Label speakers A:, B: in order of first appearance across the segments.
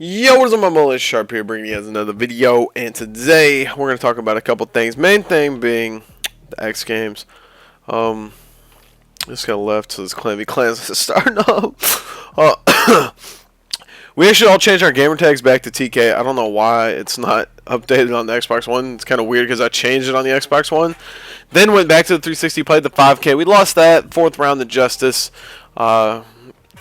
A: Yo, what is up, my mullet? Sharp here, bringing you guys another video, and today we're going to talk about a couple things. Main thing being the X Games. Just got left, so this Clan Clans is starting up. We actually all changed our gamer tags back to TK. I don't know why it's not updated on the Xbox One. It's kind of weird because I changed it on the Xbox One. Then went back to the 360, played the 5K. We lost that fourth round to Justice.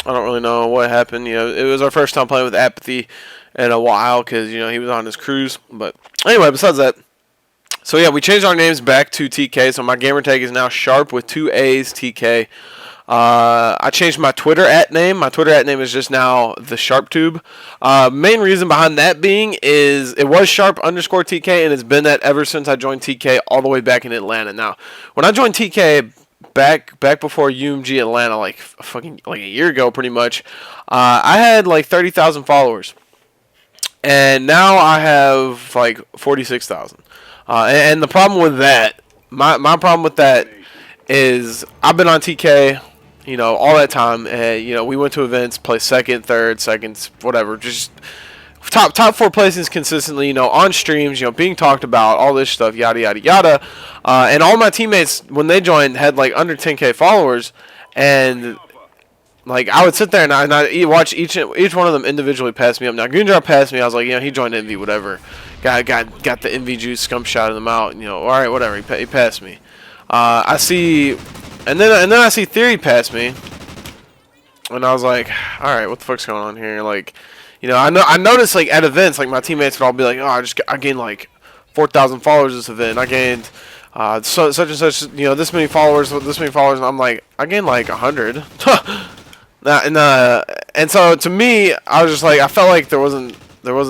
A: I don't really know what happened. You know, it was our first time playing with Apathy in a while because, you know, he was on his cruise. But anyway, besides that, so yeah, we changed our names back to TK. So my gamer tag is now Sharp with 2 A's, TK. I changed my Twitter @name. My Twitter @name is just now the SharpTube. Main reason behind that being is it was Sharp_TK, and it's been that ever since I joined TK all the way back in Atlanta. Now, when I joined TK back before UMG Atlanta, like a year ago, pretty much, I had like 30,000 followers, and now I have like 46,000. And the problem with that, my problem with that is I've been on TK, you know, all that time, and you know, we went to events, placed second, third, seconds, whatever, just top 4 placings consistently, you know, on streams, you know, being talked about, all this stuff, yada yada yada. And all my teammates, when they joined, had like under 10K followers, and like I would sit there and I watch each one of them individually pass me up. Now Goondrop passed me, I was like, you know, he joined Envy, whatever. Got the Envy juice, scum shot him out, you know, all right, whatever. He passed me. I see, and then I see Theory pass me, and I was like, all right, what the fuck's going on here? Like, you know, I noticed like at events, like my teammates would all be like, oh, I gained like 4,000 followers this event. I gained such and such, you know, this many followers, and I'm like, I gained like 100. And so to me, I was just like, I felt like there wasn't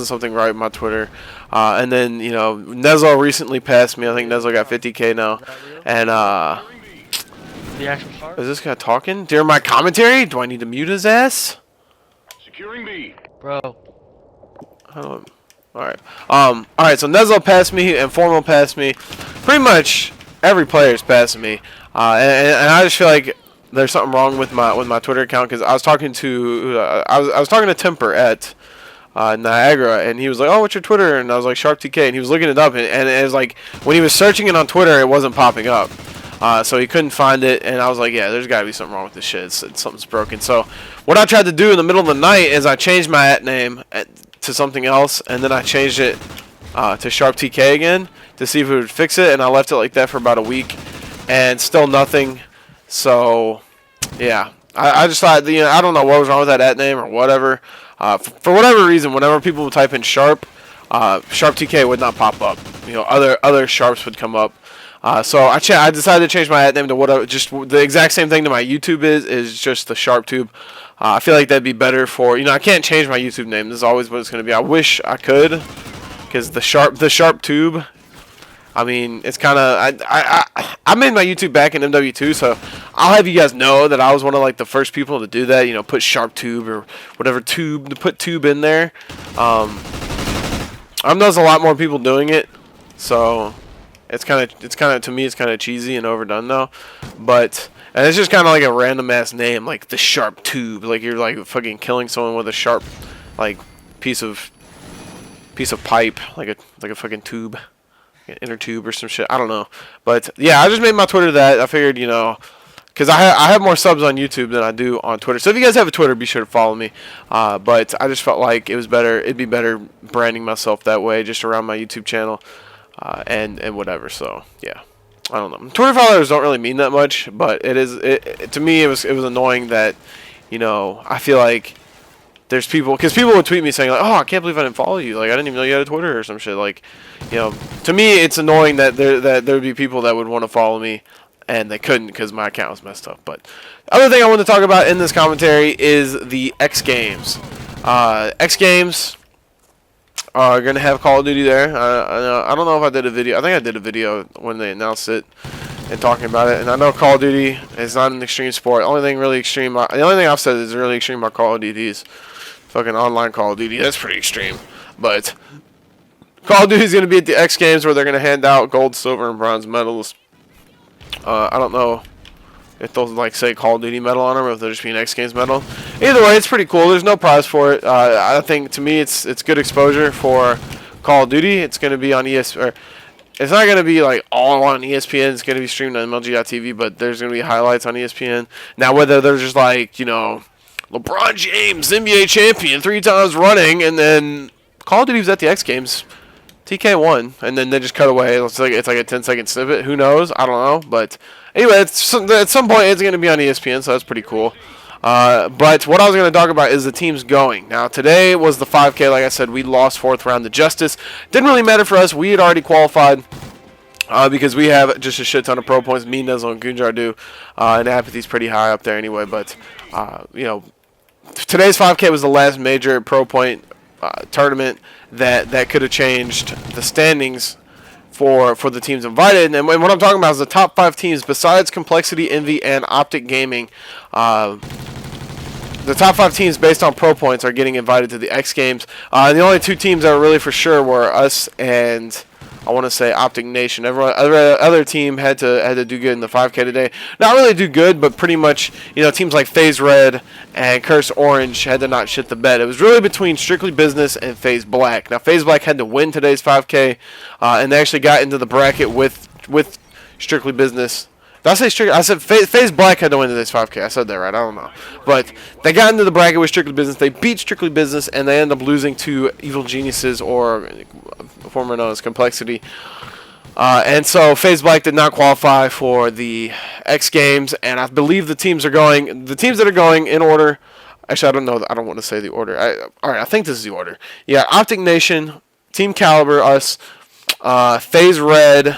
A: something right with my Twitter. And then, you know, Nezlo recently passed me. I think Nezlo got 50K now. And
B: The actual start?
A: is this guy talking during my commentary? Do I need to mute his ass?
C: Securing B.
B: Bro.
A: Alright. Alright, so Nezlo passed me, Informal passed me. Pretty much every player's passing me. And I just feel like there's something wrong with my Twitter account, because I was talking to I was talking to Temper at Niagara, and he was like, oh, what's your Twitter? And I was like, SharpTK, and he was looking it up, and it was like, when he was searching it on Twitter, it wasn't popping up. So he couldn't find it, and I was like, yeah, there's got to be something wrong with this shit. Something's broken. So what I tried to do in the middle of the night is I changed my @name to something else, and then I changed it to SharpTK again to see if it would fix it, and I left it like that for about a week, and still nothing. So yeah, I just thought, you know, I don't know what was wrong with that @name or whatever. For whatever reason, whenever people would type in Sharp, SharpTK would not pop up. You know, other Sharps would come up. So I decided to change my @name to whatever, just the exact same thing that my YouTube is just the SharpTube. I feel like that'd be better for, you know, I can't change my YouTube name. This is always what it's going to be. I wish I could, because the SharpTube, I mean, it's kind of, I made my YouTube back in MW2, so I'll have you guys know that I was one of like the first people to do that, you know, put SharpTube or whatever tube, to put tube in there. I know there's a lot more people doing it, so it's kind of, to me, it's kind of cheesy and overdone now. But, and it's just kind of like a random ass name, like the SharpTube, like you're like fucking killing someone with a sharp, like piece of pipe, like a fucking tube. Inner tube or some shit, I don't know. But yeah, I just made my Twitter that. I figured, you know, because I have more subs on YouTube than I do on Twitter. So if you guys have a Twitter, be sure to follow me. But I just felt like it'd be better branding myself that way, just around my YouTube channel, and whatever. So yeah, I don't know. Twitter followers don't really mean that much, but to me it was annoying that, you know, I feel like there's people, because people would tweet me saying like, oh, I can't believe I didn't follow you, like I didn't even know you had a Twitter or some shit. Like, you know, to me it's annoying that there would be people that would want to follow me and they couldn't because my account was messed up. But other thing I want to talk about in this commentary is the X Games. X Games are gonna have Call of Duty there. I don't know if I did a video. I think I did a video when they announced it and talking about it. And I know Call of Duty is not an extreme sport. The only thing I've said is really extreme about Call of Duty is fucking online Call of Duty. That's pretty extreme. But Call of Duty is going to be at the X Games, where they're going to hand out gold, silver, and bronze medals. I don't know if they'll like say Call of Duty medal on them, or if they'll just be an X Games medal. Either way, it's pretty cool. There's no prize for it. I think to me it's good exposure for Call of Duty. It's going to be on ESPN. It's not going to be like all on ESPN. It's going to be streamed on MLG.TV, but there's going to be highlights on ESPN. Now, whether they're just like, you know, LeBron James, NBA champion 3 times running, and then Call of Duty was at the X Games, TK won, and then they just cut away. It's like a 10-second snippet. Who knows? I don't know. But anyway, at some point it's going to be on ESPN, so that's pretty cool. But what I was going to talk about is the teams going. Now, today was the 5K. Like I said, we lost 4th round to Justice. Didn't really matter for us. We had already qualified because we have just a shit ton of pro points. Me, Nuzzle, and Gunjar do. And Apathy's pretty high up there anyway. But, you know, today's 5K was the last major pro point tournament that could have changed the standings for the teams invited. And what I'm talking about is the top 5 teams besides Complexity, Envy, and Optic Gaming. The top 5 teams based on pro points are getting invited to the X Games. The only 2 teams that were really for sure were us and I want to say Optic Nation. Everyone, other team had to do good in the 5K today. Not really do good, but pretty much, you know, teams like FaZe Red and Curse Orange had to not shit the bed. It was really between Strictly Business and FaZe Black. Now, FaZe Black had to win today's 5K, and they actually got into the bracket with Strictly Business. Did I say Strictly? I said FaZe Black had to win today's 5K. I said that right. I don't know. But they got into the bracket with Strictly Business. They beat Strictly Business, and they ended up losing to Evil Geniuses, or formerly known as Complexity. And so FaZe Black did not qualify for the X Games, and I believe the teams that are going in order. Actually, I don't know. I don't want to say the order. All right, I think this is the order. Yeah, Optic Nation, Team Caliber, us, FaZe Red,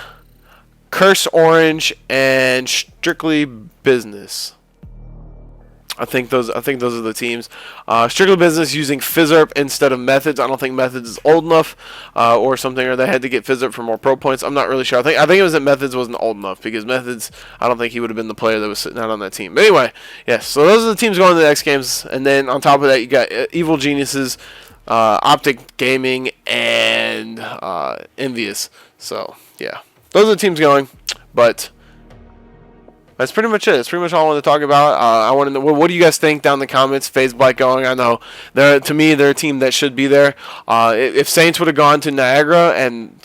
A: Curse Orange, and Strictly Business. I think those are the teams. Strictly Business using Fizzurp instead of Methods. I don't think Methods is old enough, or something, or they had to get Fizzurp for more pro points. I'm not really sure. I think it was that Methods wasn't old enough, because Methods, I don't think he would have been the player that was sitting out on that team. But anyway, yes. So those are the teams going to the X Games, and then on top of that, you got Evil Geniuses, Optic Gaming, and Envious. So yeah, those are the teams going, but that's pretty much it. That's pretty much all I wanted to talk about. I want to know, what do you guys think down in the comments? FaZe Black going. I know to me they're a team that should be there. If Saints would have gone to Niagara, and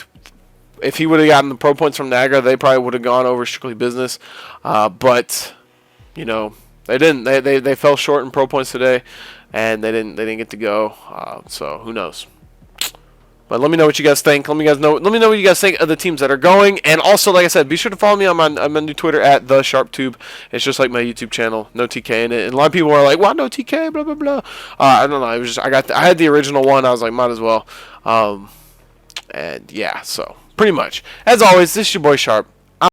A: if he would have gotten the pro points from Niagara, they probably would have gone over Strictly Business. But you know, they didn't. They fell short in pro points today, and they didn't get to go. So who knows? But let me know what you guys think. Let me know what you guys think of the teams that are going. And also, like I said, be sure to follow me on my new Twitter at @TheSharpTube. It's just like my YouTube channel, no TK in it. And a lot of people are like, "Why no TK?" Blah blah blah. I don't know. It was just I had the original one. I was like, might as well. And yeah, so pretty much. As always, this is your boy Sharp.